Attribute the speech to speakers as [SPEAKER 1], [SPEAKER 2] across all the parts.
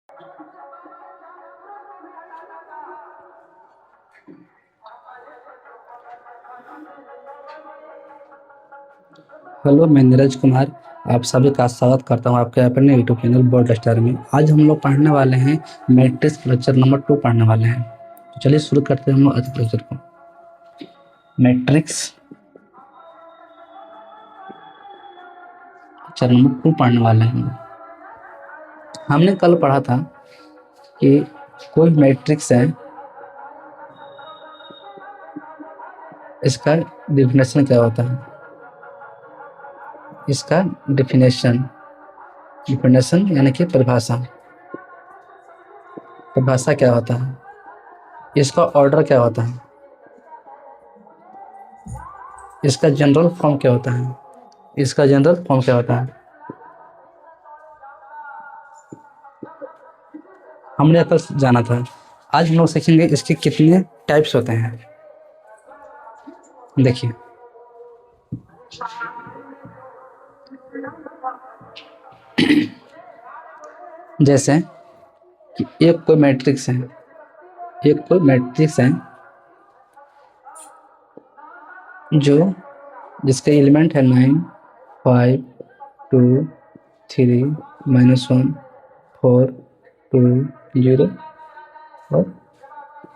[SPEAKER 1] Hello, मैं नीरज कुमार आप सभी का स्वागत करता हूं आपके अपने यूट्यूब चैनल बोर्ड स्टार में। आज हम लोग पढ़ने वाले हैं मैट्रिक्स लेक्चर नंबर 2 पढ़ने वाले हैं। तो चलिए शुरू करते हैं हम लोग आज के लेक्चर को। मैट्रिक्स लेक्चर नंबर 2 पढ़ने वाले हैं। हमने कल पढ़ा था कि कोई मैट्रिक्स है, इसका डिफिनेशन क्या होता है। इसका डिफिनेशन यानी कि परिभाषा क्या होता है, इसका ऑर्डर क्या होता है, इसका जनरल फॉर्म क्या होता है, हमने कल जाना था। आज हम लोग सीखेंगे इसके कितने टाइप्स होते हैं। देखिए, जैसे कि एक कोई मैट्रिक्स है जो जिसके एलिमेंट है 9, 5, 2, 3, -1, 4, 2, 0 और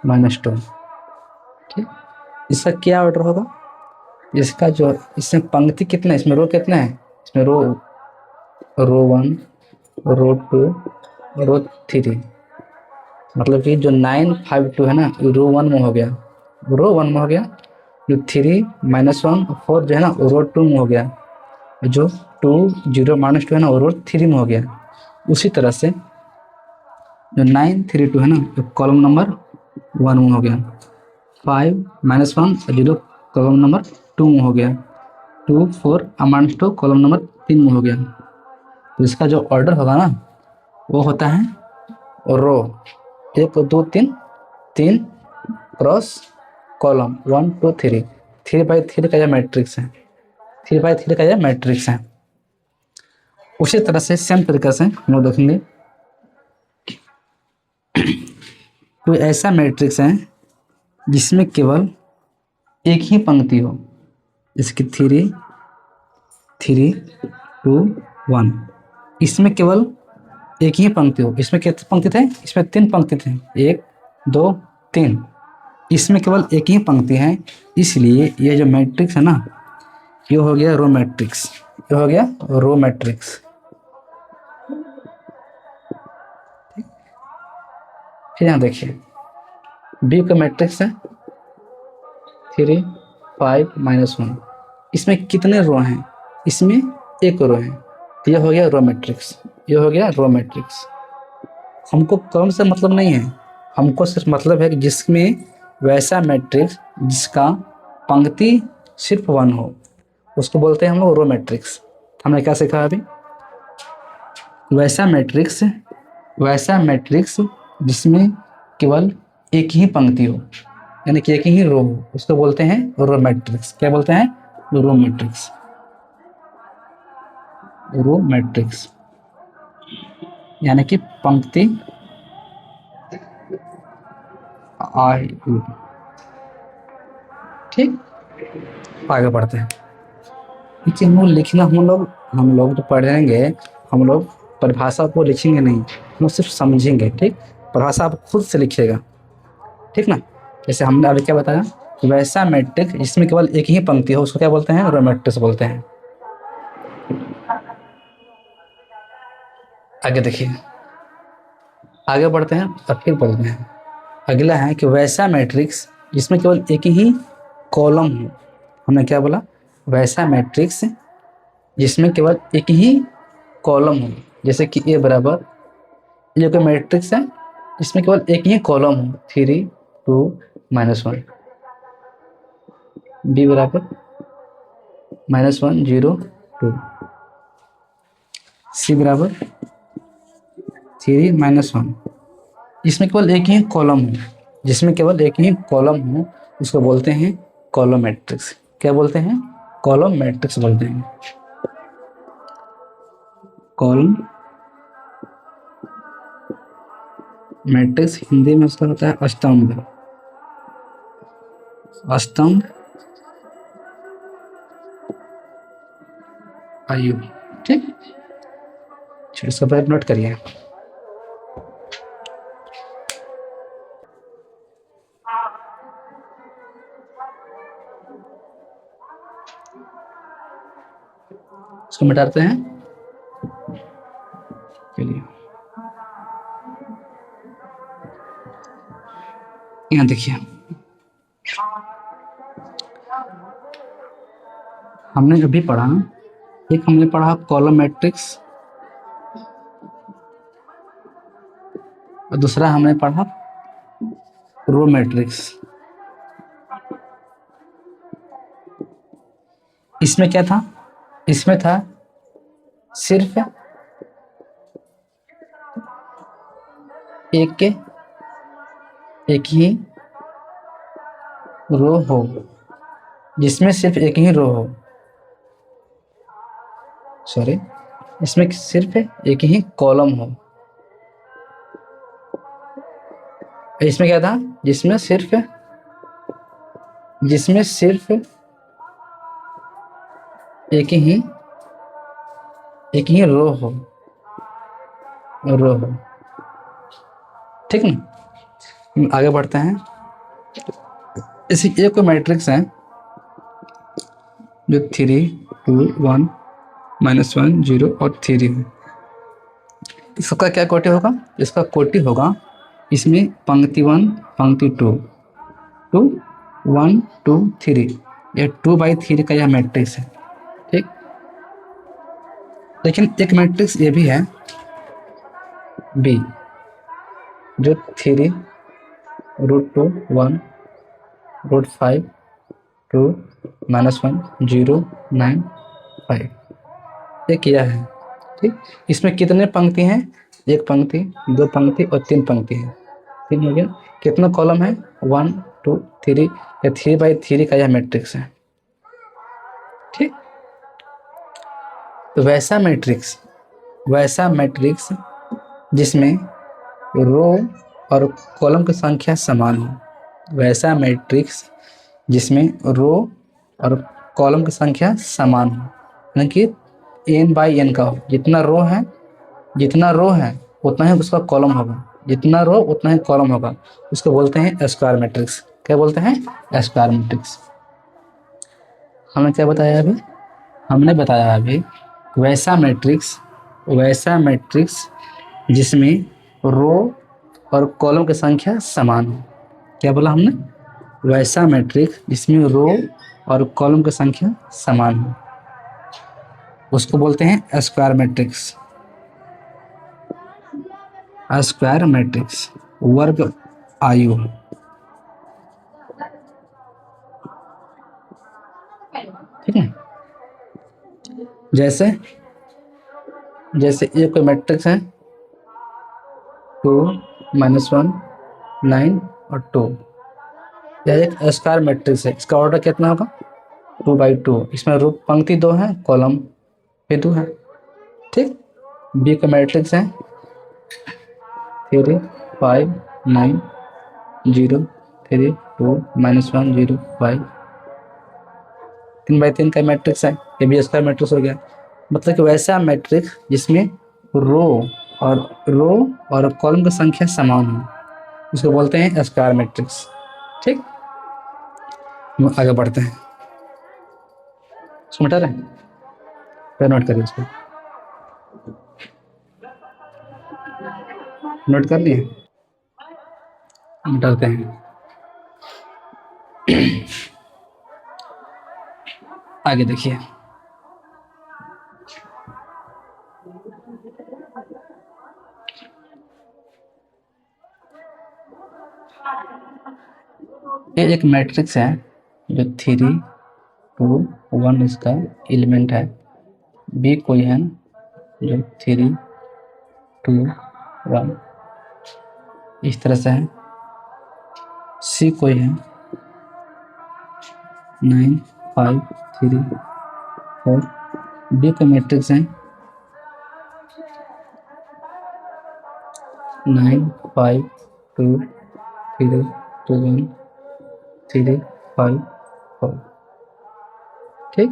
[SPEAKER 1] -2। ठीक, इसका क्या ऑर्डर होगा, इसका जो इसमें पंक्ति कितना है, इसमें रो कितना है, इसमें रो 1, रो 2, रो 3। मतलब कि जो 9, 5, 2 है ना, रो 1 में हो गया, जो 3, -1, 4 जो है ना रो 2 में हो गया, जो 2, 0, -2 है ना रो 3 में हो गया। उसी तरह से जो 9, 3, 2 है ना, तो कॉलम नंबर 1 में हो गया। 5, -1, 0 कॉलम नंबर 2 में हो गया। 2, 4 -2 कॉलम नंबर 3 में हो गया। तो इसका जो ऑर्डर होगा ना, वो होता है रो 1, 2, 3 क्रॉस कॉलम 1, 2, 3, 3x3 का यह मैट्रिक्स है, 3x3 का यह मैट्रिक्स है। उसी तरह से सेम तरीके से हम लोग देखेंगे कोई ऐसा मैट्रिक्स है जिसमें केवल एक ही पंक्ति हो, इसकी 3, 3, 2, 1, इसमें केवल एक ही पंक्ति हो। इसमें कितने पंक्ति थे, इसमें 3 पंक्ति थे, 1, 2, 3, इसमें केवल एक ही पंक्ति है। इसलिए ये जो मैट्रिक्स है ना, ये हो गया रो मैट्रिक्स, फिर यहाँ देखिए बी का मैट्रिक्स है 3, 5, -1, इसमें कितने रो हैं, इसमें एक रो है, तो यह हो गया रो मैट्रिक्स। हमको कौन से मतलब नहीं है, हमको सिर्फ मतलब है कि जिसमें वैसा मैट्रिक्स जिसका पंक्ति सिर्फ 1 हो, उसको बोलते हैं हम लोग रो मैट्रिक्स। हमने क्या सीखा अभी, वैसा मैट्रिक्स जिसमें केवल एक ही पंक्ति हो, यानी कि एक ही रो हो, उसको बोलते हैं रो मैट्रिक्स। क्या बोलते हैं, रो मैट्रिक्स, यानी कि पंक्ति आई। ठीक, आगे बढ़ते हैं। देखिए हम लोग जो पढ़ेंगे, हम लोग परिभाषा को लिखेंगे नहीं, हम सिर्फ समझेंगे। ठीक, परिभाषा आप खुद से लिखिएगा, ठीक ना। जैसे हमने अभी क्या बताया, वैसा मैट्रिक्स जिसमें केवल एक ही पंक्ति हो, उसको क्या बोलते हैं, रो मैट्रिक्स बोलते हैं। आगे देखिए, आगे बढ़ते हैं और फिर बोलते हैं। अगला है कि वैसा मैट्रिक्स जिसमें केवल एक ही कॉलम हो। हमने क्या बोला, वैसा मैट्रिक्स जिसमें केवल एक ही कॉलम हो, जैसे कि ए बराबर, ये कोई मैट्रिक्स है इसमें केवल एक ही कॉलम हो, 3, 2, -1, बी बराबर -1, 0, 2, सी बराबर 3, -1, इसमें केवल एक ही कॉलम हो, उसको बोलते हैं कॉलम मैट्रिक्स। क्या बोलते हैं, कॉलम मैट्रिक्स बोलते हैं। कॉलम मैट्रिक्स हिंदी में उसका होता है अस्तंभ। अस्तंभ आयु। ठीक, चलिए इसका पहले नोट करिए। इसको मिटाते हैं। चलिए यहाँ देखिए, हमने अभी पढ़ा, एक हमने पढ़ा कॉलम मैट्रिक्स और दूसरा हमने पढ़ा रो मैट्रिक्स। इसमें क्या था? इसमें था सिर्फ एक ही रो हो, जिसमें सिर्फ एक ही रो हो, सॉरी, इसमें सिर्फ एक ही कॉलम हो। इसमें क्या था? जिसमें सिर्फ एक ही रो हो, ठीक ना। आगे बढ़ते हैं। इसी एक मैट्रिक्स है जो 3, 2, 1, -1, 0 और 3 है। इसका क्या कोटि होगा? इसका कोटि होगा, इसमें पंक्ति 1, पंक्ति 2, 2, 1, 2, 3, ये 2/3 का यह मैट्रिक्स है। ठीक, लेकिन एक मैट्रिक्स ये भी है बी, जो 3, √2, 1, √5, 2, -1, 0, 9, 5, ये किया है। ठीक, इसमें कितने पंक्ति हैं? एक पंक्ति, दो पंक्ति और तीन पंक्ति है। 3 हो गया। कितना कॉलम है? 1, 2, 3, या 3/3 का यह मैट्रिक्स है। ठीक, तो वैसा मैट्रिक्स जिसमें रो और कॉलम की संख्या समान हो, वैसा मैट्रिक्स जिसमें रो और कॉलम की संख्या समान हो, यानी कि n/n का हो। जितना रो है उतना ही उसका कॉलम होगा, जितना रो उतना ही कॉलम होगा, उसको बोलते हैं स्क्वायर मैट्रिक्स। क्या बोलते हैं? Square matrix. हमने क्या बताया अभी? हमने बताया अभी वैसा मैट्रिक्स जिसमें रो और कॉलम की संख्या समान हो। क्या बोला हमने? वैसा मैट्रिक्स जिसमें रो और कॉलम की संख्या समान हो, उसको बोलते हैं स्क्वायर मैट्रिक्स। स्क्वायर मैट्रिक्स, वर्ग आयु। ठीक है, जैसे ये कोई मैट्रिक्स है 2, -1, 9 और 2, यह एक स्क्वायर मैट्रिक्स है। इसका ऑर्डर कितना होगा? 2/2। इसमें रो पंक्ति 2 है, कॉलम भी 2 है। ठीक, बी का मैट्रिक्स है 3, 5, 9, 0, 3, 2, -1, 0, 5, 3/3 का मैट्रिक्स है। ये भी स्क्वायर मैट्रिक्स हो गया। मतलब कि वैसा मैट्रिक्स जिसमें रो और कॉलम की संख्या समान हो, उसको बोलते हैं स्क्वायर मैट्रिक्स। ठीक, हम आगे बढ़ते हैं। समझ रहे हैं? फिर नोट करिए इसको। नोट कर लिए? मिटाते हैं। आगे देखिए, ये एक मैट्रिक्स है जो 3, 2, 1 इसका एलिमेंट है। बी कोई है जो 3, 2, 1 इस तरह से है। सी कोई है 9, 5, 3, 4। डी का मैट्रिक्स है 9 5 2 3 2 1 3 5 4। ठीक,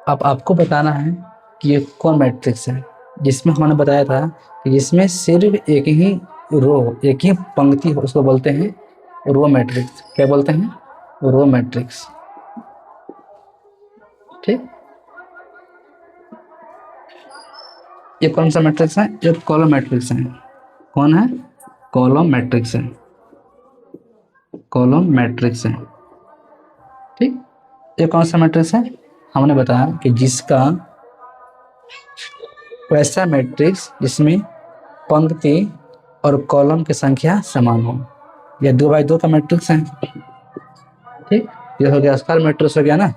[SPEAKER 1] अब आपको बताना है कि ये कौन मैट्रिक्स है, जिसमें हमने बताया था कि जिसमें सिर्फ एक ही रो, एक ही पंक्ति हो, उसको बोलते हैं रो मैट्रिक्स। क्या बोलते हैं? Row matrix. ठीक, ये कौन सा मैट्रिक्स है? ये कॉलम मैट्रिक्स है। कौन है? कॉलम मैट्रिक्स है। कॉलम मैट्रिक्स है। ठीक, ये कौन सा मैट्रिक्स है? हमने बताया कि जिसका वैसा मैट्रिक्स जिसमें पंक्ति और कॉलम की संख्या समान हो। यह 2x2 का मैट्रिक्स है। ठीक, ये हो गया स्क्वायर मैट्रिक्स हो गया ना,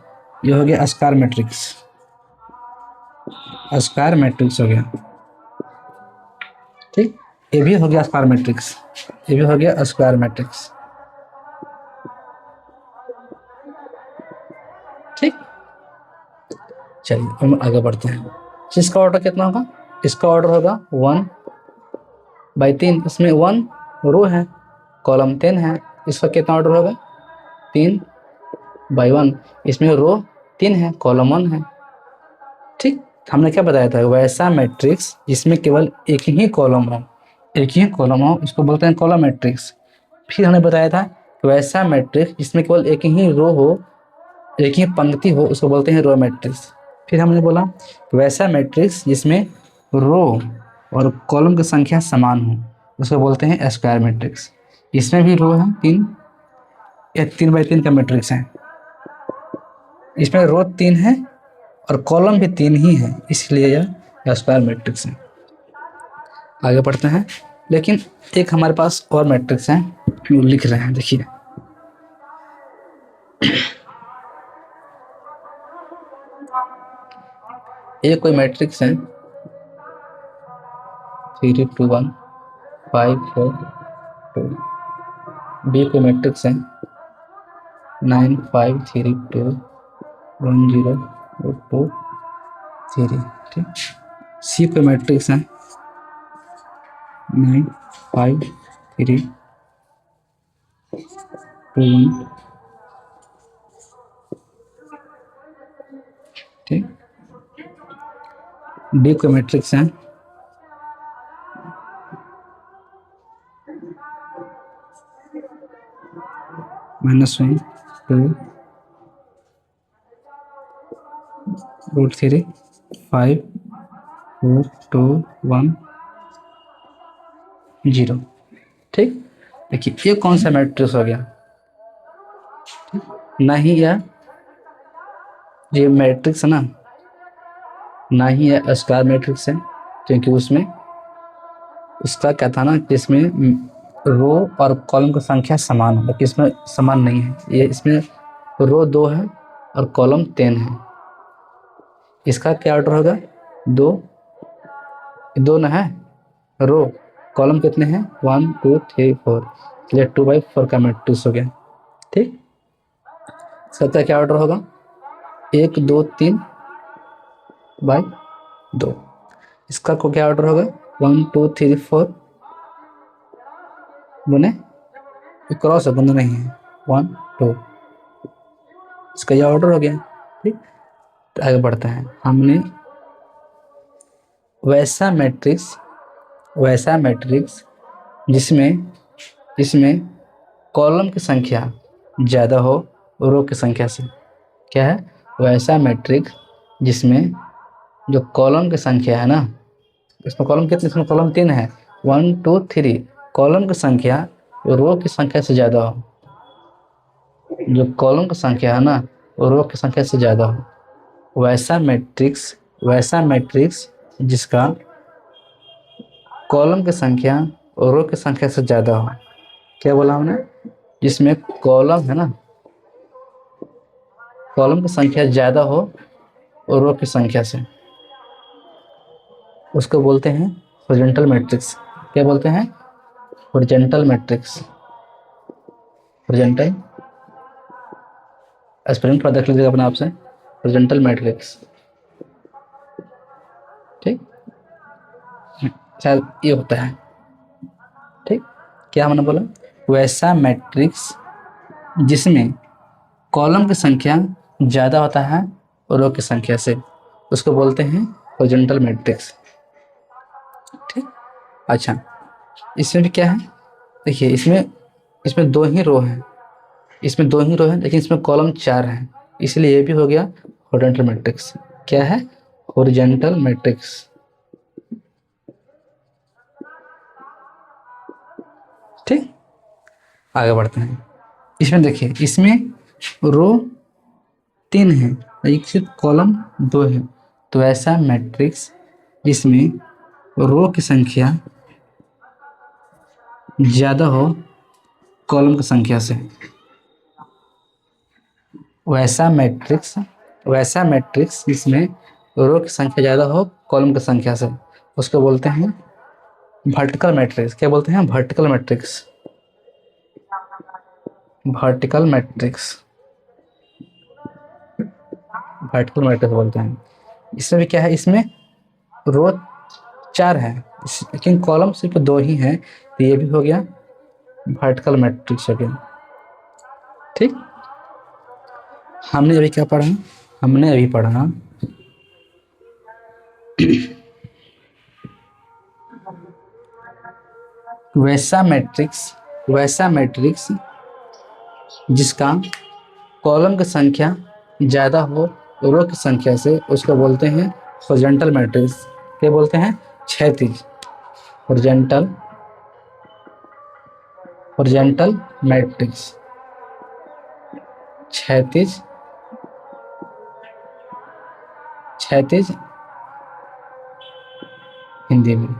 [SPEAKER 1] ये हो गया स्क्वायर मैट्रिक्स। स्क्वायर मैट्रिक्स हो गया। ठीक, ये भी हो गया स्क्वायर मैट्रिक्स, ये भी हो गया स्क्वायर मैट्रिक्स। ठीक, चलिए हम आगे बढ़ते हैं। इसका ऑर्डर कितना होगा? इसका ऑर्डर होगा 1/3। इसमें 1 रो है, कॉलम 10 है, इसका कितना ऑर्डर होगा? 3/1। इसमें रो 3 है, कॉलम 1 है। ठीक, हमने क्या बताया था? वैसा मैट्रिक्स जिसमें केवल एक ही कॉलम हो, एक ही कॉलम हो, उसको बोलते हैं कॉलम मैट्रिक्स। फिर हमने बताया था कि वैसा मैट्रिक्स जिसमें केवल एक ही रो हो, एक ही पंक्ति हो, उसको बोलते हैं रो मैट्रिक्स। फिर हमने बोला कि वैसा मैट्रिक्स जिसमें रो और कॉलम की संख्या समान हो, उसको बोलते हैं स्क्वायर मैट्रिक्स। इसमें भी रो है 3, ये 3x3 का मैट्रिक्स है। इसमें रो 3 है और कॉलम भी 3 ही है, इसलिए यह स्क्वायर मैट्रिक्स है। आगे बढ़ते हैं। लेकिन एक हमारे पास और मैट्रिक्स है, जो लिख रहे हैं, देखिए। ये कोई मैट्रिक्स है 3 2 1 5 4 2। बी कोई मैट्रिक्स है 9 5 3 2 1 0 2 3। ठीक, सी कोई मैट्रिक्स है 9 5 3 2 1। ठीक, डी कोई मैट्रिक्स है -1 2 √3 5 4 2 1 0। ठीक, देखिए ये कौन सा मैट्रिक्स हो गया? ना ही यह ये मैट्रिक्स है ना, ना ही यह स्क्वायर मैट्रिक्स है, क्योंकि उसमें उसका क्या था ना कि इसमें रो और कॉलम की संख्या समान हो, लेकिन इसमें समान नहीं है। ये इसमें रो 2 है और कॉलम 10 है। इसका क्या ऑर्डर होगा? 2 2 ना है, रो कॉलम कितने हैं? 1 2 3 4, इसलिए 2/4 का मैट्रिक्स हो गया। ठीक, इसका क्या ऑर्डर होगा? 1 2 3/2। इसका को क्या ऑर्डर होगा? 1 2 3 4 गुने क्रॉस है, गुना नहीं है, 1 2। इसका यह ऑर्डर हो गया। ठीक, तो आगे बढ़ते हैं। हमने वैसा मैट्रिक्स जिसमें जिसमें कॉलम की संख्या ज़्यादा हो रो की संख्या से। क्या है? वैसा मैट्रिक्स जिसमें जो कॉलम की संख्या है ना, इसमें कॉलम कितने? इसमें कॉलम 3 है, 1 2 3। कॉलम की संख्या रो की संख्या से ज़्यादा हो, जो कॉलम की संख्या है ना वो रो की संख्या से ज़्यादा हो। वैसा मैट्रिक्स जिसका कॉलम की संख्या और रो की संख्या से ज़्यादा हो। क्या बोला हमने? जिसमें कॉलम है ना, कॉलम की संख्या ज़्यादा हो और रो की संख्या से, उसको बोलते हैं हॉरिजॉन्टल मैट्रिक्स। क्या बोलते हैं? Horizontal matrix. हॉरिजॉन्टल, स्पेलिंग थोड़ा देख लीजिएगा अपने आप से, हॉरिजॉन्टल मैट्रिक्स। ठीक, शायद ये होता है। ठीक, क्या हमने बोला? वैसा मैट्रिक्स जिसमें कॉलम की संख्या ज़्यादा होता है रो की संख्या से, उसको बोलते हैं हॉरिजॉन्टल मैट्रिक्स। ठीक, अच्छा, इसमें भी क्या है? देखिए, इसमें इसमें दो ही रो हैं, इसमें दो ही रो हैं, लेकिन इसमें कॉलम 4 हैं, इसलिए ये भी हो गया हॉरिजॉन्टल मैट्रिक्स। क्या है? Horizontal matrix. ठीक, आगे बढ़ते हैं। इसमें देखिए, इसमें रो 3 है, एक सिर्फ कॉलम 2 है, तो ऐसा मैट्रिक्स जिसमें रो की संख्या ज़्यादा हो कॉलम की संख्या से, वैसा मैट्रिक्स जिसमें रो की संख्या ज़्यादा हो कॉलम की संख्या से, उसको बोलते हैं वर्टिकल मैट्रिक्स। क्या बोलते हैं? Vertical matrix. Vertical matrix, vertical matrix बोलते हैं। इसमें भी क्या है? इसमें रो 4 है, लेकिन कॉलम सिर्फ 2 ही है, तो ये भी हो गया वर्टिकल मैट्रिक्स हो गया। ठीक, हमने अभी क्या पढ़ा? हमने अभी पढ़ा वैसा मैट्रिक्स जिसका कॉलम की संख्या ज़्यादा हो रो की संख्या से, उसको बोलते हैं हॉरिजॉन्टल मैट्रिक्स। क्या बोलते हैं? क्षैतिज, हॉरिजॉन्टल मैट्रिक्स, क्षैतिज हिंदी में।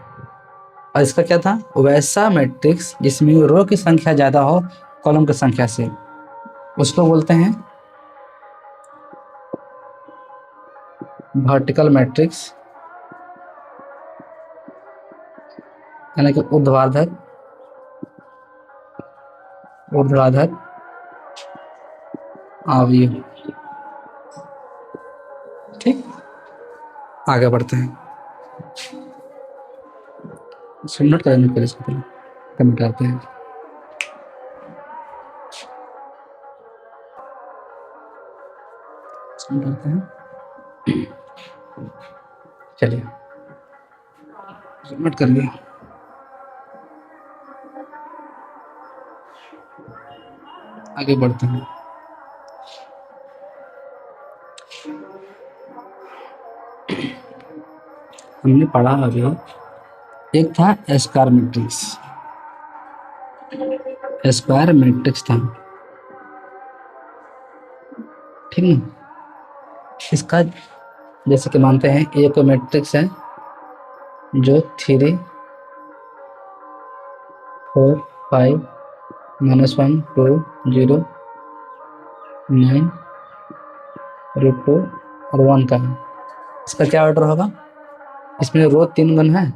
[SPEAKER 1] और इसका क्या था? वैसा मैट्रिक्स जिसमें रो की संख्या ज़्यादा हो कॉलम की संख्या से, उसको बोलते हैं वर्टिकल मैट्रिक्स, यानी कि ऊर्ध्वाधर अवयव। ठीक, आगे बढ़ते हैं। नोट करने के लिए इसको पहले कमेंट करते हैं। चलिए, नोट कर लिया। आगे बढ़ते हैं। हमने पढ़ा अभी, एक था स्क्वायर मैट्रिक्स था। ठीक है, इसका जैसे कि मानते हैं एक मैट्रिक्स है जो 3, 4, 5, -1, 2, 0, 9, √2 और 1 का है। इसका क्या ऑर्डर होगा? इसमें रो 3 गन है,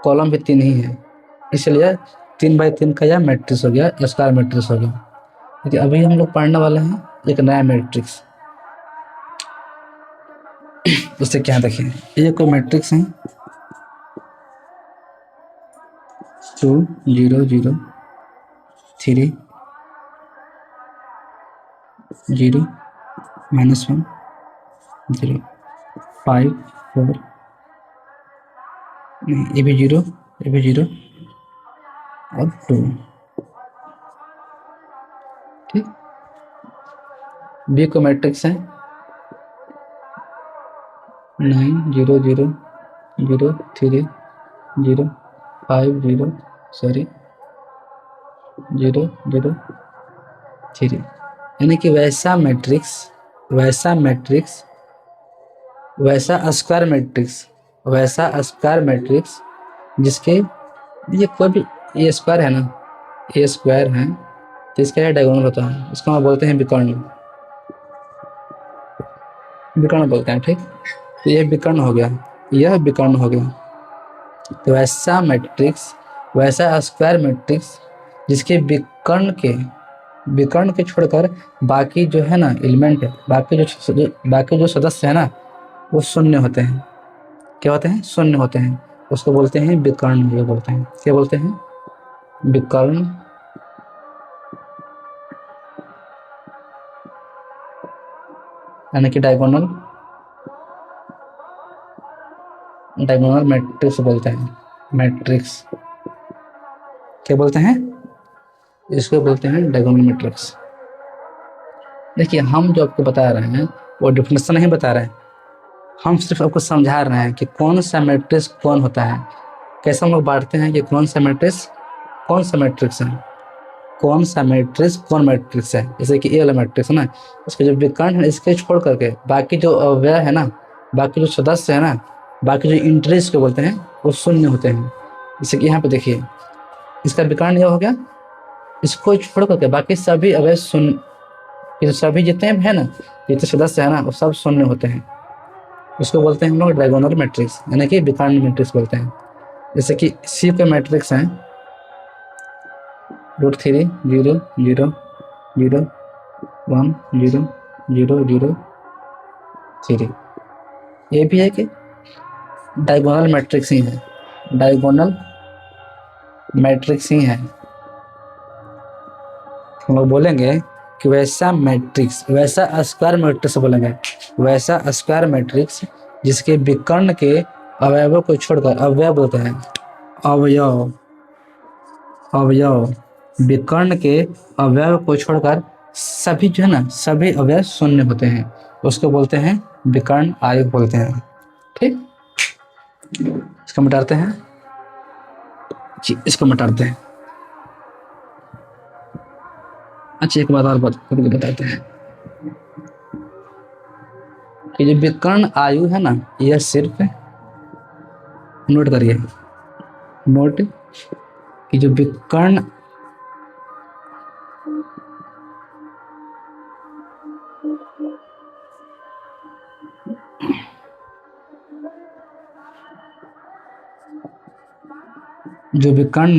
[SPEAKER 1] कॉलम भी 3 ही है, इसलिए 3x3 का यह मैट्रिक्स हो गया, स्क्वायर मैट्रिक्स हो गया। लेकिन अभी हम लोग पढ़ने वाले हैं एक नया मैट्रिक्स। उससे क्या देखिए, ये कोई मैट्रिक्स है 2, 0, 0, 3, 0, -1, 0, 5, 4, ये भी 0 और 2। ठीक, बी को मैट्रिक्स है 9, 0, 0, 0, 3, 0, 5, 0, 0, 0, 3, यानी कि वैसा स्क्वायर मैट्रिक्स जिसके ये कोई भी ये स्क्वायर है ना, ये स्क्वायर है, तो इसका यह डायगोनल होता है, इसको हम बोलते हैं विकर्ण बोलते हैं। ठीक, तो यह विकर्ण हो गया, तो वैसा स्क्वायर मैट्रिक्स जिसके विकर्ण के छोड़कर बाकी जो है ना एलिमेंट है, बाकी जो सदस्य है ना, वो शून्य होते हैं। क्या होते हैं? शून्य होते हैं। उसको बोलते हैं विकर्ण, ये बोलते हैं, क्या बोलते हैं, विकर्ण। यानी कि डायगोनल मैट्रिक्स बोलते हैं, मैट्रिक्स क्या बोलते हैं, इसको बोलते हैं डायगोनल मैट्रिक्स। देखिए हम जो आपको बता रहे हैं वो डिफिनेशन नहीं बता रहे हैं, हम सिर्फ आपको समझा रहे हैं कि कौन सा मैट्रिक्स कौन होता है, कैसे हम लोग बांटते हैं कि कौन सा मैट्रिक्स है, कौन सा मैट्रिक्स कौन मैट्रिक्स है। जैसे कि ए वाला मैट्रिक्स है ना, इसके जो विकर्ण है इसके छोड़ करके बाकी जो अवयव है ना, बाकी जो सदस्य है ना, बाकी जो इंटरेस्ट को बोलते हैं वो शून्य होते हैं। जैसे कि यहाँ पे देखिए इसका विकर्ण ये हो गया, इसको छोड़ करके बाकी सभी अवयव शून्य, ये सभी जितने है ना, जितने सदस्य है ना वो सब शून्य होते हैं। उसको बोलते हैं हम लोग डायगोनल मैट्रिक्स, यानी कि विकर्ण मैट्रिक्स बोलते हैं। जैसे कि सी के मैट्रिक्स हैं √3 0 0 0 1 0 0 0 3, ये भी है कि डायगोनल मैट्रिक्स ही है, डायगोनल मैट्रिक्स ही है। हम लोग बोलेंगे कि वैसा मैट्रिक्स, वैसा स्क्वायर मैट्रिक्स बोलेंगे, वैसा स्क्वायर मैट्रिक्स जिसके विकर्ण के अवयवों को छोड़कर, अवयव बोलते हैं, अवयव विकर्ण के अवयव को छोड़कर सभी जो है ना, सभी अवयव शून्य होते हैं, उसको बोलते हैं विकर्ण आयु बोलते हैं। ठीक, इसको मिटाते हैं जी, इसको मिटाते हैं। अच्छा एक बात और बताते हैं कि जो विकर्ण आयु है ना, यह सिर्फ, नोट करिए, नोट कि जो विकर्ण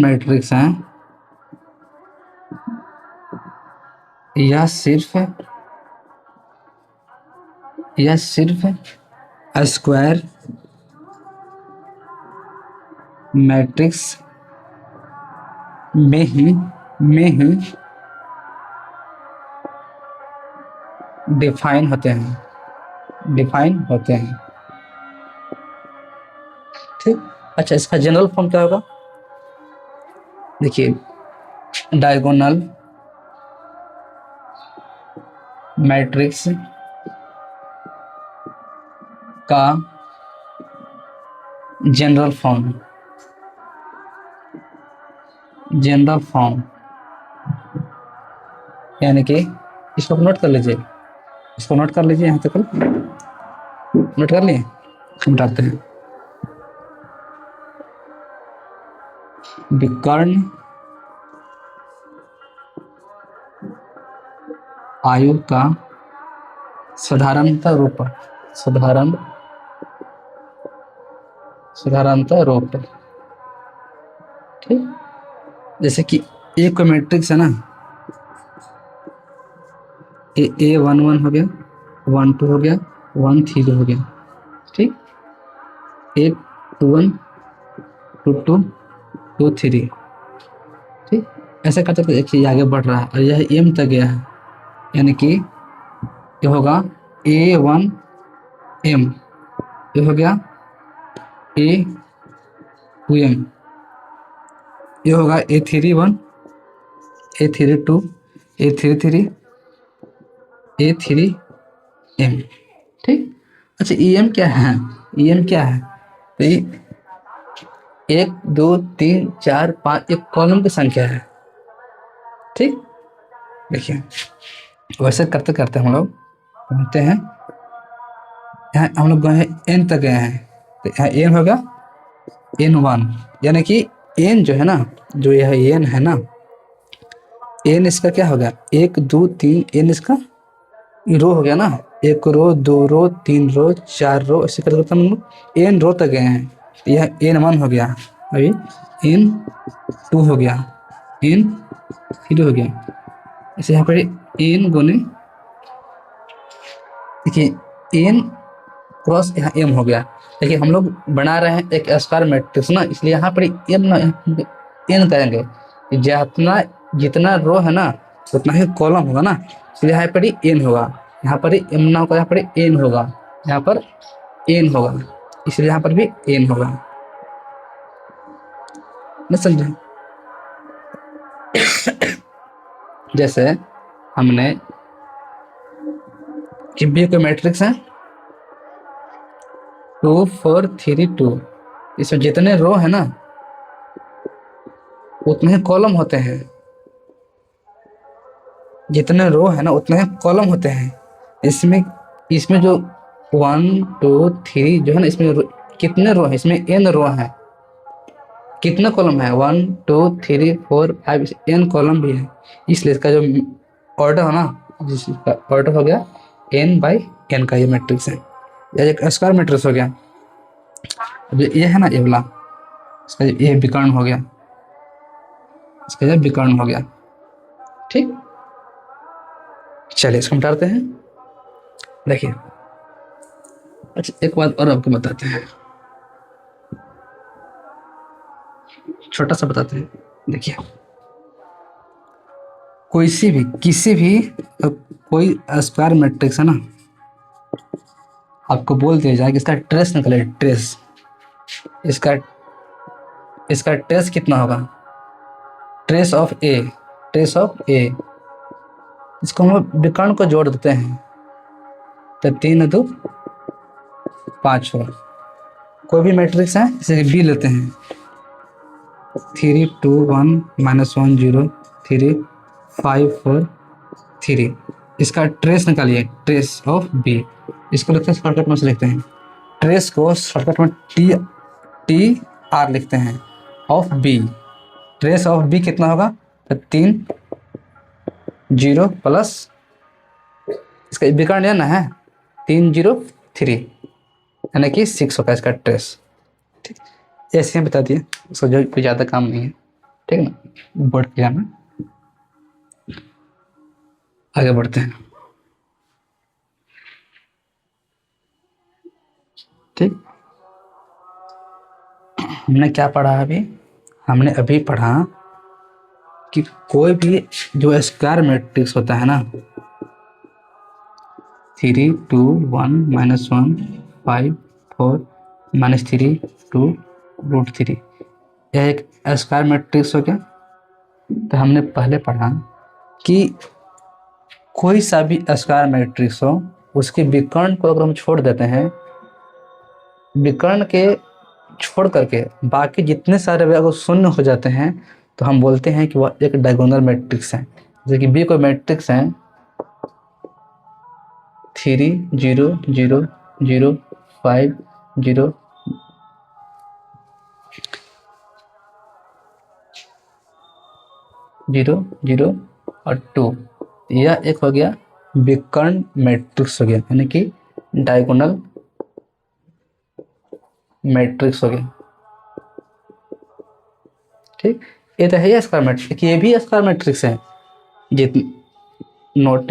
[SPEAKER 1] मैट्रिक्स हैं यह सिर्फ स्क्वायर मैट्रिक्स में ही डिफाइन होते हैं। ठीक, अच्छा इसका जनरल फॉर्म क्या होगा, देखिए डायगोनल मैट्रिक्स का जनरल फॉर्म, यानी कि इसको नोट कर लीजिए, यहाँ तक नोट कर लिए, समझाते हैं। विकर्ण आयु का साधारणतः रूप, ठीक, जैसे कि एक कोई मैट्रिक्स है ना, A11 हो गया, 12 हो गया, 13 हो गया, ठीक, 821 22 23, ठीक, ऐसे करते करते देखिए आगे बढ़ रहा है और यह M तक गया है, यानी कि ये होगा A1M, ये हो गया A2M, ये होगा A31, A32, A33, A3M, ठीक। अच्छा EM क्या है, तो ये 1 2 3 4 5 एक कॉलम की संख्या है, ठीक। देखिए वैसे करते करते हम लोग पहुँचते हैं, यहाँ हम लोग गए N तक गए हैं, तो यहाँ N होगा N1, यानी कि N जो है ना, जो यह N है ना, N इसका क्या होगा, 1 2 3, N इसका रो हो गया ना, 1 रो 2 रो 3 रो 4 रो, ऐसे करते हम लोग N रो तक गए हैं, तो यह N1 हो गया, अभी N2 हो गया, N3 हो गया, ऐसे यहाँ पर N गुने, देखिए N क्रॉस यहाँ M हो गया, देखिए हम लोग बना रहे हैं एक स्क्वायर मैट्रिक्स ना, इसलिए यहाँ पर एन एन करेंगे, जितना जितना रो है ना उतना ही कॉलम होगा ना, इसलिए यहाँ पर एन होगा, यहाँ पर एम ना होगा, यहाँ पर एन होगा, यहाँ पर एन होगा, इसलिए यहाँ पर भी एन होगा। नहीं समझे? जैसे हमने कि बी कोई मैट्रिक्स है 2 4 3 2, इसमें जितने रो है ना उतने ही कॉलम होते हैं, जितने रो है ना उतने ही कॉलम होते हैं। इसमें इसमें जो 1 2 3 जो है ना, इसमें कितने रो है, इसमें एन रो है, कितने कॉलम है 1 2 3 4 5, एन कॉलम भी है, इसलिए इसका जो ऑर्डर है ना, जिसका ऑर्डर हो गया एन बाई एन का ये मैट्रिक्स है, यह एक स्क्वायर मैट्रिक्स हो गया। अब ये है ना ये वाला, इसका ये विकर्ण हो गया, इसका ये विकर्ण हो गया। ठीक, चलिए इसको मिटाते हैं। देखिए अच्छा एक बात और आपको बताते हैं, छोटा सा बताते हैं। देखिए किसी भी कोई स्क्वायर मैट्रिक्स है ना, आपको बोल दिया जाए कि इसका ट्रेस निकले, ट्रेस, इसका ट्रेस कितना होगा, trace of A, trace of A, इसको हम विकर्ण को जोड़ देते हैं तो 3 2 5 होगा। कोई भी मैट्रिक्स है जैसे बी लेते हैं 3 2 1 -1 0 3 5 4 3, इसका ट्रेस निकालिए, ट्रेस ऑफ बी, इसको लिखते हैं शॉर्टकट में से लिखते हैं, ट्रेस को शॉर्टकट में टी आर लिखते हैं, of B, trace of B कितना होगा तो 3 0 प्लस इसका विकर्ण ना है 3 0 3 यानी कि 6 होगा इसका ट्रेस। ठीक, ऐसे ही बता दिए, उसको जो कोई ज़्यादा काम नहीं है। ठीक ना, बोर्ड एग्जाम में आगे बढ़ते हैं। ठीक, हमने क्या पढ़ा अभी, हमने अभी पढ़ा कि कोई भी जो स्क्वायर मैट्रिक्स होता है ना 3 2 1 -1 5 4 -3 2 √3, यह एक स्क्वायर मैट्रिक्स हो गया। तो हमने पहले पढ़ा कि कोई सा भी स्क्वायर मैट्रिक्स हो उसके विकर्ण को अगर हम छोड़ देते हैं, विकर्ण के छोड़ करके बाकी जितने सारे अगर शून्य हो जाते हैं तो हम बोलते हैं कि वह एक डायगोनल मैट्रिक्स है। जैसे कि बी कोई मैट्रिक्स है 3 0 0 0 5 0 0 0 और 2, यह एक हो गया विकर्ण मैट्रिक्स हो गया, यानी कि डायगोनल मैट्रिक्स हो गया। ठीक, ये तो है ये स्क्वायर मैट्रिक्स, ये भी स्क्वायर मैट्रिक्स है। नोट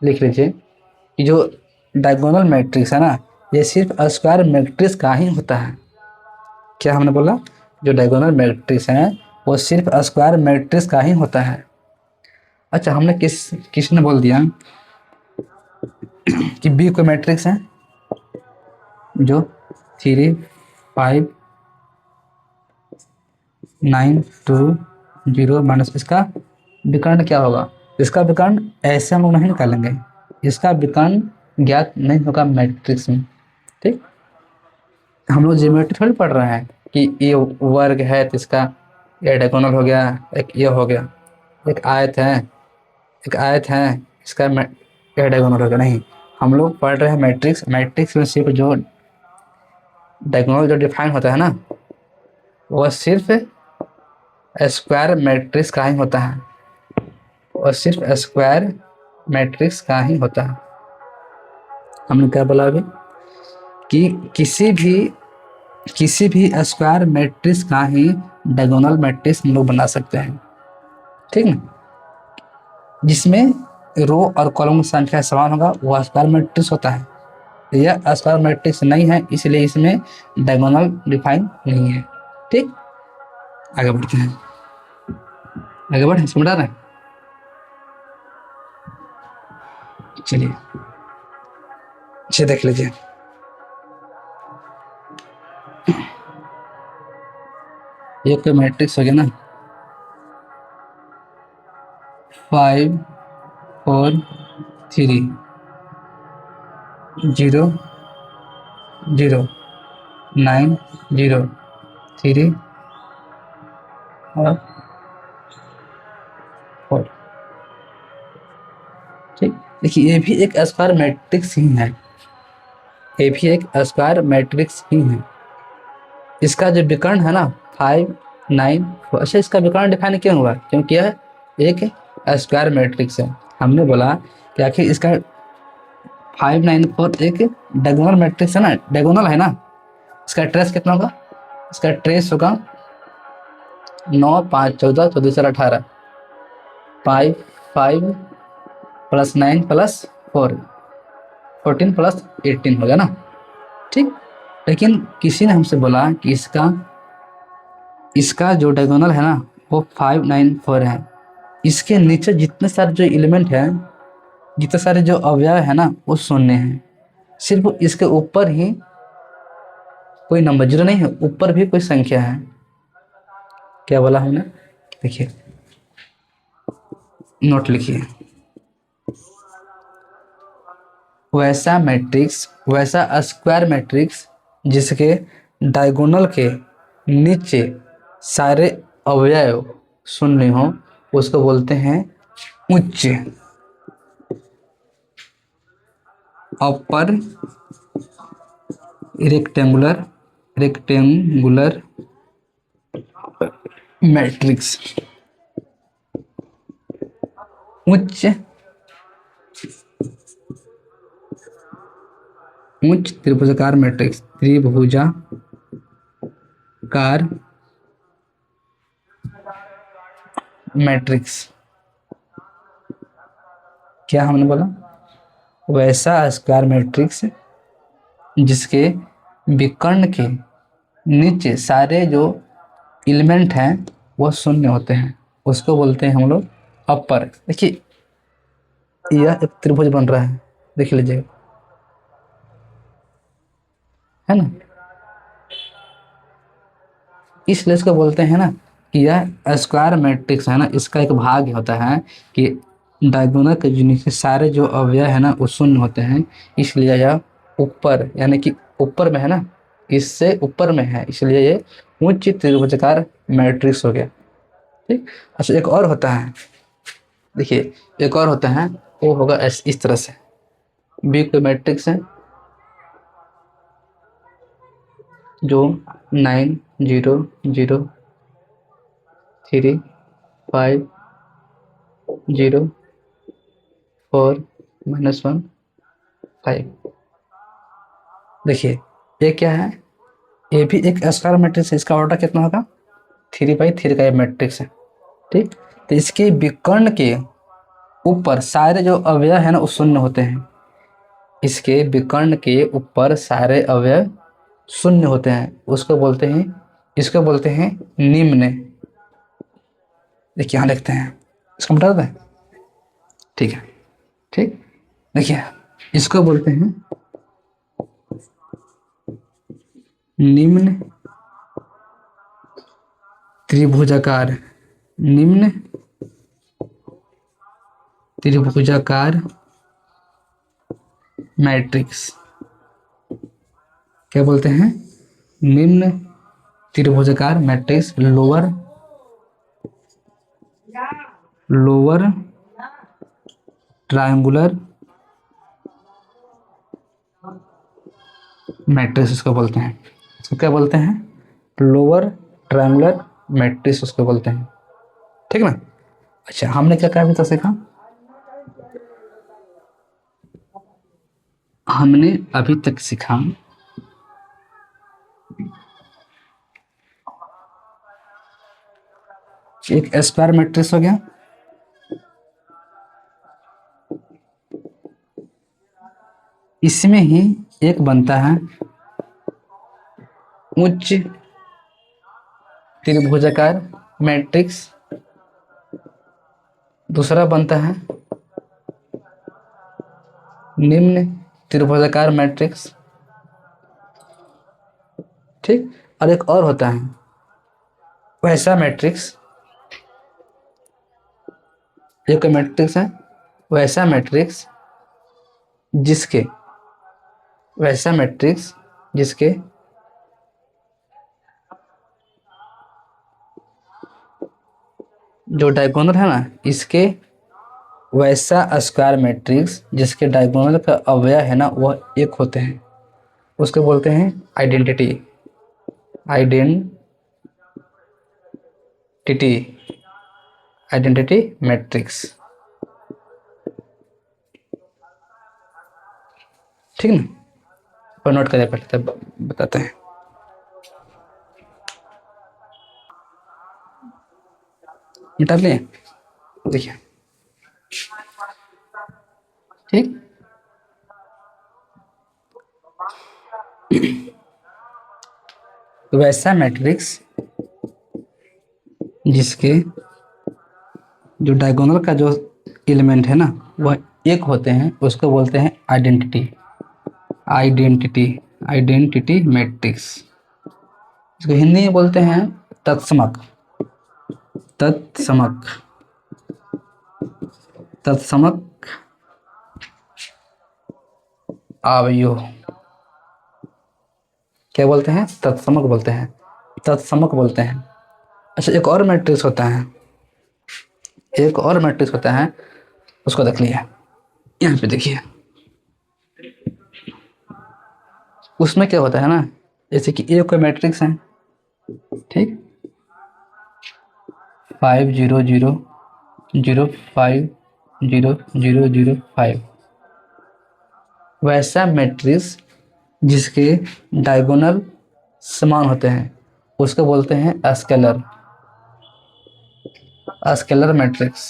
[SPEAKER 1] लिख लीजिए कि जो डायगोनल मैट्रिक्स है ना ये सिर्फ स्क्वायर मैट्रिक्स का ही होता है। क्या हमने बोला, जो डायगोनल मैट्रिक्स है वो सिर्फ स्क्वायर मैट्रिक्स का ही होता है। अच्छा, हमने किसने बोल दिया कि बी कोई मैट्रिक्स है जो 3 5 9 2 0 माइनस, इसका विकर्ण क्या होगा, इसका विकर्ण ऐसे हम लोग नहीं निकालेंगे, इसका विकर्ण ज्ञात नहीं होगा मैट्रिक्स में। ठीक, हम लोग ज्योमेट्री थोड़ी पढ़ रहे हैं कि ये वर्ग है तो इसका ये डायगोनल हो गया, एक ये हो गया, एक आयत है इसका ये डायगोनल हो गया, नहीं, हम लोग पढ़ रहे हैं मैट्रिक्स। मैट्रिक्स में सिर्फ जो डायगोनल जो डिफाइन होता है ना वह सिर्फ स्क्वायर मैट्रिक्स का ही होता है, और सिर्फ स्क्वायर मैट्रिक्स का ही होता है। हमने क्या बोला अभी कि किसी भी स्क्वायर मैट्रिक्स का ही डायगोनल मैट्रिक्स हम लोग बना सकते हैं। ठीक ना, जिसमें रो और कॉलम की संख्या समान होगा वह स्क्वायर मैट्रिक्स होता है। यह स्क्वायर मैट्रिक्स नहीं है, इसलिए इसमें डायगोनल डिफाइन नहीं है। ठीक, आगे बढ़ते हैं, आगे बढ़े, समझ आ रहा है? चलिए इसे देख लीजिए। ये कोई मैट्रिक्स हो गया ना, 5 4 3 0 0 9 0 3 और 4। ठीक, देखिए ये भी एक स्क्वायर मैट्रिक्स ही है, ये भी एक स्क्वायर मैट्रिक्स ही है। इसका जो विकर्ण है ना 5 9 4, अच्छा इसका विकर्ण डिफाइन क्यों हुआ? क्योंकि यह एक स्क्वायर मैट्रिक्स है। हमने बोला कि आखिर इसका 5 9 4 एक डायगोनल मैट्रिक्स है ना, डायगोनल है ना, इसका ट्रेस कितना होगा? इसका ट्रेस होगा 9 5 14 14 4 18, 5 5 प्लस 9 प्लस 4 14 प्लस 18 हो गया ना। ठीक, लेकिन किसी ने हमसे बोला कि इसका जो डायगोनल है ना वो 5 9 4 है, इसके नीचे जितने सारे जो एलिमेंट है, जितने सारे जो अवयव है ना वो शून्य हैं। सिर्फ इसके ऊपर ही कोई नंबर जीरो नहीं है, ऊपर भी कोई संख्या है। क्या बोला हमने? देखिए, नोट लिखिए, वैसा मैट्रिक्स, वैसा स्क्वायर मैट्रिक्स जिसके डायगोनल के नीचे सारे अवयव शून्य हो, उसको बोलते हैं उच्च, अपर रेक्टेंगुलर मैट्रिक्स। उच्च त्रिभुजाकार मैट्रिक्स, त्रिभुजाकार मैट्रिक्स। क्या हमने बोला? वैसा स्क्वायर मैट्रिक्स जिसके विकर्ण के नीचे सारे जो एलिमेंट हैं वो शून्य होते हैं, उसको बोलते हैं हम लोग अपर। देखिए यह एक त्रिभुज बन रहा है, देख लीजिए, है ना, इसलिए इसको बोलते हैं ना कि यह स्क्वायर मैट्रिक्स है ना, इसका एक भाग होता है कि डायगोनल के जो नीचे सारे जो अवयव है ना वो शून्य होते हैं, इसलिए यह ऊपर, यानी कि ऊपर में है ना, इससे ऊपर में है, इसलिए ये उच्च त्रिभुजाकार मैट्रिक्स हो गया। ठीक, अच्छा एक और होता है, देखिए एक और होता है, वो होगा इस तरह से, बी कोई मैट्रिक्स है जो 9 0 0 3 5 0 4 -1 5। देखिए ये क्या है? ये भी एक स्क्वायर मैट्रिक्स है, इसका ऑर्डर कितना होगा? 3 by 3 का ये मैट्रिक्स है। ठीक, तो इसके विकर्ण के ऊपर सारे जो अवयव है ना वो शून्य होते हैं, इसके विकर्ण के ऊपर सारे अवयव शून्य होते हैं, उसको बोलते हैं, इसको बोलते हैं निम्न। देखिए यहाँ लिखते हैं, इसको बता दें, ठीक है, ठीक, देखिए इसको बोलते हैं निम्न त्रिभुजाकार, निम्न त्रिभुजाकार मैट्रिक्स। क्या बोलते हैं? निम्न त्रिभुजाकार मैट्रिक्स, लोअर ट्रायंगुलर मैट्रिक्स इसको बोलते हैं। इसको क्या बोलते हैं? लोअर ट्रायंगुलर मैट्रिक्स उसको बोलते हैं। ठीक ना? अच्छा, हमने क्या क्या अभी तक सीखा? हमने अभी तक सीखा एक स्क्वायर मैट्रिक्स हो गया, इसमें ही एक बनता है उच्च त्रिभुजाकार मैट्रिक्स, दूसरा बनता है निम्न त्रिभुजाकार मैट्रिक्स। ठीक, और एक और होता है वैसा मैट्रिक्स। एक मैट्रिक्स है वैसा मैट्रिक्स जिसके वैसा मैट्रिक्स जिसके जो डायगोनल है ना, इसके वैसा स्क्वायर मैट्रिक्स जिसके डायगोनल का अवयव है ना वह एक होते हैं, उसको बोलते हैं आइडेंटिटी। Identity identity matrix. ठीक ना, पर नोट करिए पहले तब बताते हैं। मिटा लिए, देखिए। ठीक, वैसा मैट्रिक्स जिसके जो डायगोनल का जो एलिमेंट है ना वह एक होते हैं, उसको बोलते हैं आइडेंटिटी। आइडेंटिटी आइडेंटिटी मैट्रिक्स, इसको हिंदी में बोलते हैं तत्समक। तत्समक तत्समक अवयव क्या बोलते हैं? तत्समक बोलते हैं, तत्समक बोलते हैं। अच्छा, एक और मैट्रिक्स होता है, एक और मैट्रिक्स होता है, उसको देख लिया यहाँ पे देखिए। उसमें क्या होता है ना, जैसे कि एक मैट्रिक्स है, ठीक, 5 0 0 0 5 0 0 0 5, वैसा मैट्रिक्स जिसके डायगोनल समान होते हैं उसको बोलते हैं स्केलर। Scalar matrix.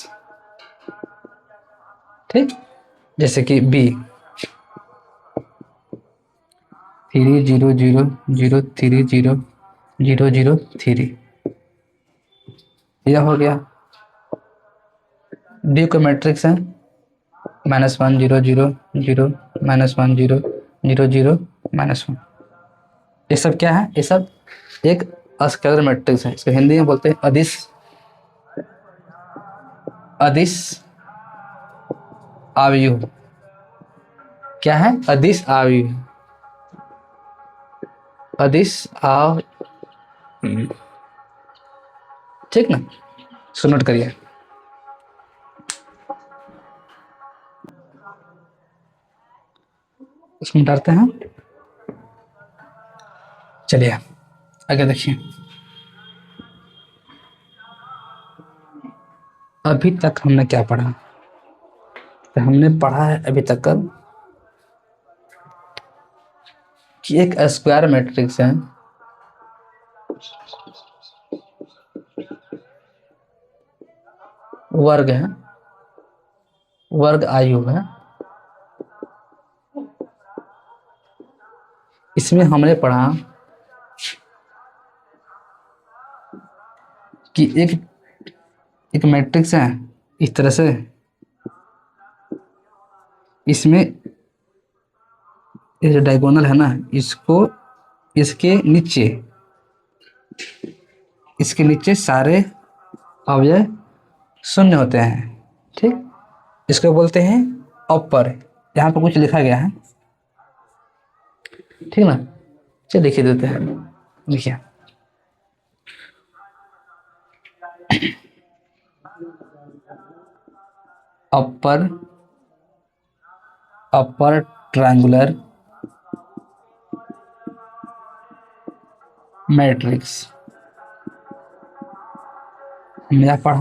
[SPEAKER 1] ठीक, जैसे कि बी 3 0 0 0 3 0 0 0 3, यह हो गया। डी को मैट्रिक्स है -1 0 0 0 -1 0 0 0 -1। ये सब क्या है? ये सब एक स्केलर मैट्रिक्स है। इसको हिंदी में बोलते हैं अदिश अदिश आव्यूह। क्या है? अदिश आव्यूह। अदिश आव, ठीक ना, इसको नोट करिए। इसको मिटाते हैं। चलिए आगे देखिए। अभी तक हमने क्या पढ़ा? तो हमने पढ़ा है अभी तक कि एक स्क्वायर मैट्रिक्स है वर्ग है, वर्ग आयु है। इसमें हमने पढ़ा कि एक मैट्रिक्स है इस तरह से, इसमें ये जो डायगोनल है ना, इसको इसके नीचे सारे अवयव शून्य होते हैं। ठीक, इसको बोलते हैं अपर। यहाँ पे कुछ लिखा गया है, ठीक ना, चलिए लिख देते हैं। देखिए, अपर अपर ट्रायंगुलर मैट्रिक्स हमने यहाँ पढ़ा।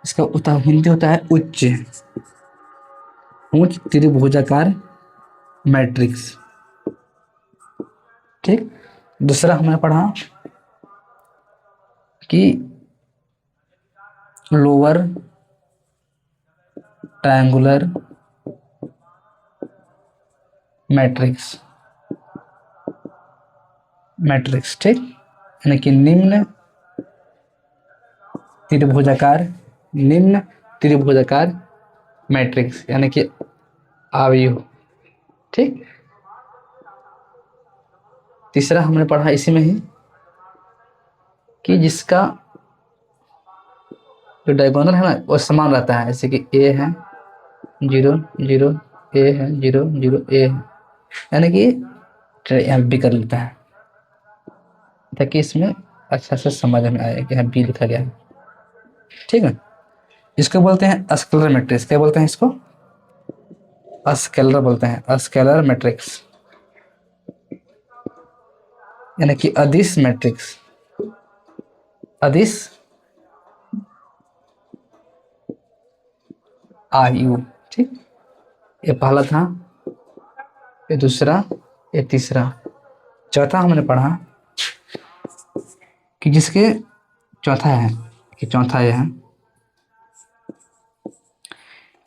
[SPEAKER 1] इसका हिंदी होता है उच्च उच्च त्रिभुजाकार मैट्रिक्स। ठीक, दूसरा हमने पढ़ा कि लोअर ट्रायंगुलर मैट्रिक्स, मैट्रिक्स, ठीक। यानी कि निम्न त्रिभुजाकार, निम्न त्रिभुजाकार मैट्रिक्स यानी कि अवयव, ठीक। तीसरा हमने पढ़ा इसी में ही कि जिसका जो डायगोनल है ना वो समान रहता है, जैसे कि ए है 0 0, ए है 0 0, ए है, यानी कि यहाँ बी कर लेता है ताकि इसमें अच्छा से समझ में आए कि यहाँ बी लिखा गया है, ठीक है। इसको बोलते हैं स्केलर मैट्रिक्स। क्या बोलते हैं इसको? स्केलर बोलते हैं, स्केलर मैट्रिक्स यानी कि अदिश मैट्रिक्स, अदिश आयु, ठीक। ये पहला था, ये दूसरा, ये तीसरा। चौथा हमने पढ़ा कि जिसके चौथा है कि चौथा यह है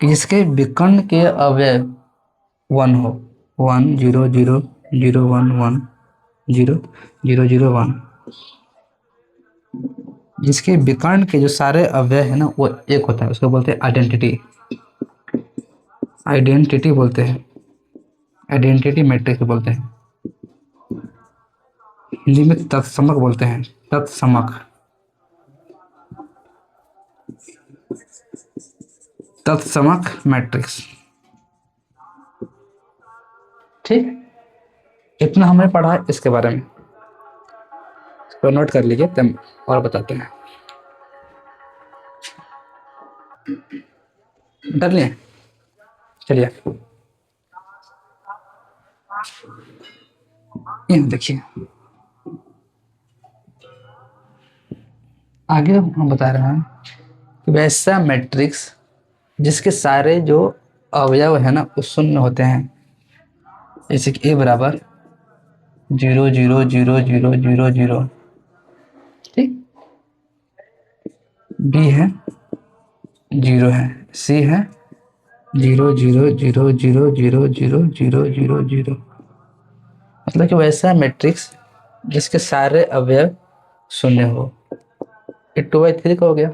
[SPEAKER 1] कि जिसके विकर्ण के अवयव 1 हो, 1 0 0 0 1 1 0 0 0 1, जिसके विकर्ण के जो सारे अवयव है ना वो एक होता है, उसको बोलते हैं आइडेंटिटी, आइडेंटिटी बोलते हैं, आइडेंटिटी मैट्रिक्स बोलते हैं। हिंदी में तत्समक बोलते हैं, तत्समक, तत्समक मैट्रिक्स, ठीक। इतना हमने पढ़ा है इसके बारे में, इसको नोट कर लीजिए तब और बताते हैं। कर लिए? चलिए यहाँ देखिए, आगे हम बता रहे हैं कि वैसा मैट्रिक्स जिसके सारे जो अवयव है ना वो शून्य होते हैं, जैसे कि ए बराबर 0 0 0 0 0 0, ठीक। बी है 0 है, सी है 0 0 0 0 0 0 0 0 0, मतलब कि वैसा मैट्रिक्स जिसके सारे अवयव शून्य हो। ये 2/3 का हो गया,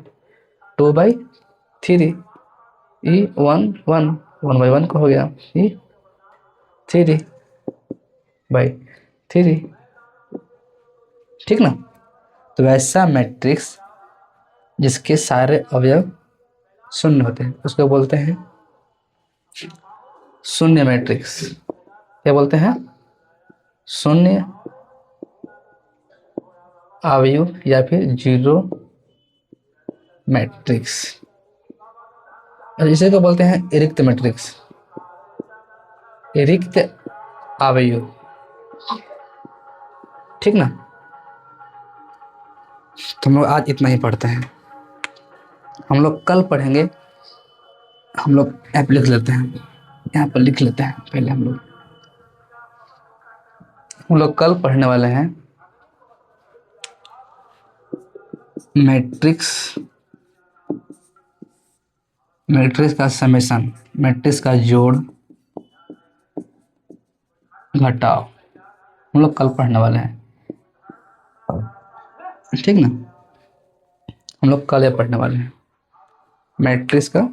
[SPEAKER 1] 2/3, ई 1 1 1/1 का हो गया, ई 3/3, ठीक ना। तो वैसा मैट्रिक्स जिसके सारे अवयव शून्य होते हैं उसको बोलते हैं शून्य मैट्रिक्स। क्या बोलते हैं? शून्य अवयव या फिर जीरो मैट्रिक्स। और इसे को बोलते हैं रिक्त मैट्रिक्स, रिक्त अवयव, ठीक ना। तो हम लोग आज इतना ही पढ़ते हैं, हम लोग कल पढ़ेंगे। हम लोग ऐप लिख लेते हैं, यहाँ पर लिख लेते हैं पहले। हम लोग कल पढ़ने वाले हैं मैट्रिक्स, मैट्रिक्स का समेशन, मैट्रिक्स का जोड़ घटाव, हम लोग कल पढ़ने वाले हैं, ठीक ना। हम लोग कल ये पढ़ने वाले हैं मैट्रिक्स का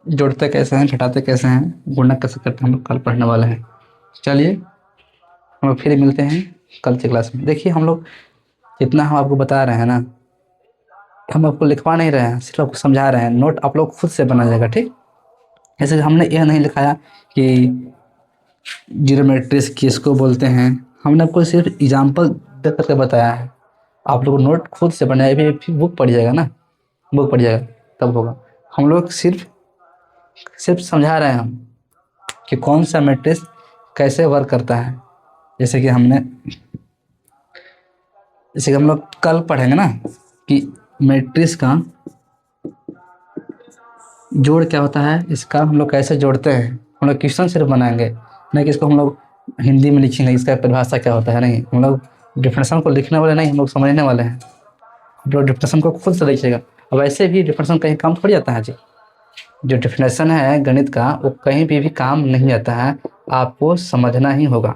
[SPEAKER 1] जोड़ते कैसे हैं, घटाते कैसे हैं, गुणा कैसे करते हैं, हम लोग कल पढ़ने वाले हैं। चलिए हम लोग फिर मिलते हैं कल की क्लास में। देखिए हम लोग जितना हम आपको बता रहे हैं ना, हम आपको लिखवा नहीं रहे हैं, सिर्फ आपको समझा रहे हैं। नोट आप लोग खुद से बना जाएगा, ठीक। जैसे हमने यह नहीं लिखाया कि जीरो मैट्रिक्स किसको बोलते हैं, हमने आपको सिर्फ एग्जाम्पल दे करके बताया है। आप लोग नोट खुद से बनाए, फिर बुक पढ़ जाएगा ना, बुक पढ़ जाएगा तब होगा। हम लोग सिर्फ समझा रहे हैं हम कि कौन सा मैट्रिक्स कैसे वर्क करता है। जैसे कि हम लोग कल पढ़ेंगे ना कि मैट्रिक्स का जोड़ क्या होता है, इसका हम लोग कैसे जोड़ते हैं। हम लोग क्वेश्चन सिर्फ बनाएंगे, नहीं कि इसको हम लोग हिंदी में लिखेंगे इसका परिभाषा क्या होता है, नहीं। हम लोग डिफिनेशन को लिखने वाले नहीं, हम लोग समझने वाले हैं। आप लोग डिफिनेशन को खुद से लिखिएगा। अब ऐसे भी डिफिनेशन कहीं काम थोड़ी आता है जी, जो डेफिनेशन है गणित का वो कहीं भी काम नहीं आता है, आपको समझना ही होगा।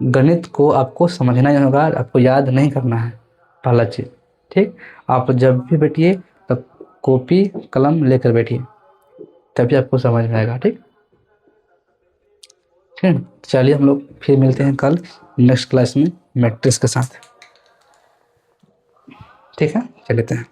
[SPEAKER 1] गणित को आपको समझना ही होगा, आपको याद नहीं करना है, पहला चीज़। ठीक, आप जब भी बैठिए तब कॉपी कलम लेकर बैठिए, तभी आपको समझ में आएगा। ठीक, ठीक, चलिए हम लोग फिर मिलते हैं कल नेक्स्ट क्लास में मैट्रिक्स के साथ। ठीक है, चलते हैं।